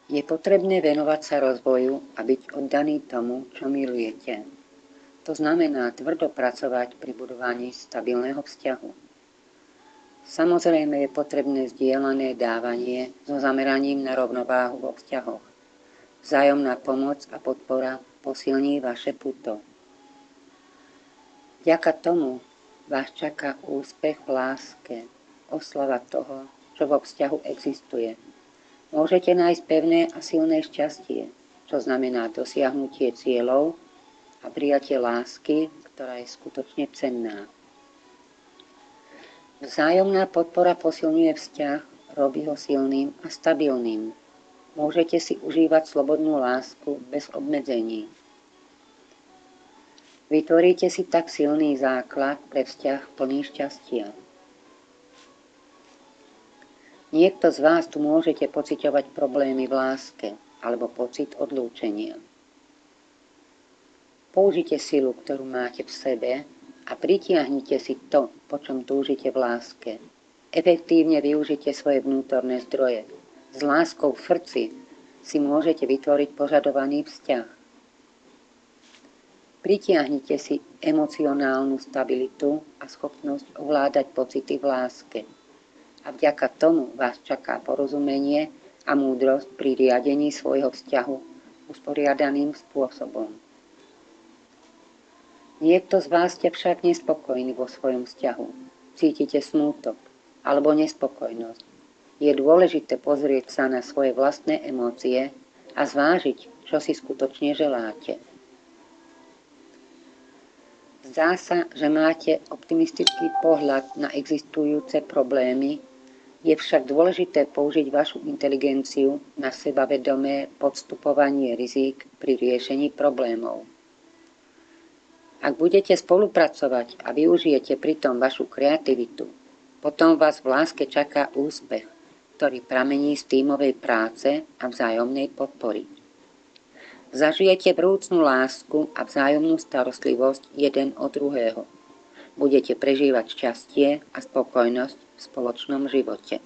Je potrebné venovať sa rozvoju a byť oddaný tomu, čo milujete. To znamená tvrdo pracovať pri budovaní stabilného vzťahu. Samozrejme je potrebné zdieľané dávanie so zameraním na rovnováhu vo vzťahoch. Vzájomná pomoc a podpora posilní vaše puto. Vďaka tomu vás čaká úspech v láske, oslava toho, čo vo vzťahu existuje. Môžete nájsť pevné a silné šťastie, čo znamená dosiahnutie cieľov a prijatie lásky, ktorá je skutočne cenná. Vzájomná podpora posilňuje vzťah, robí ho silným a stabilným. Môžete si užívať slobodnú lásku bez obmedzení. Vytvoríte si tak silný základ pre vzťah plný šťastia. Niekto z vás tu môžete pociťovať problémy v láske alebo pocit odlúčenia. Použite silu, ktorú máte v sebe a pritiahnite si to, po čom túžite v láske. Efektívne využite svoje vnútorné zdroje. S láskou v srdci si môžete vytvoriť požadovaný vzťah. Pritiahnite si emocionálnu stabilitu a schopnosť ovládať pocity v láske. A vďaka tomu vás čaká porozumenie a múdrosť pri riadení svojho vzťahu usporiadaným spôsobom. Niekto z vás ste však nespokojní vo svojom vzťahu. Cítite smútok alebo nespokojnosť. Je dôležité pozrieť sa na svoje vlastné emócie a zvážiť, čo si skutočne želáte. Zdá sa, že máte optimistický pohľad na existujúce problémy, je však dôležité použiť vašu inteligenciu na sebavedomé podstupovanie rizík pri riešení problémov. Ak budete spolupracovať a využijete pritom vašu kreativitu, potom vás v láske čaká úspech, ktorý pramení z tímovej práce a vzájomnej podpory. Zažijete vrúcnu lásku a vzájomnú starostlivosť jeden od druhého. Budete prežívať šťastie a spokojnosť v spoločnom živote.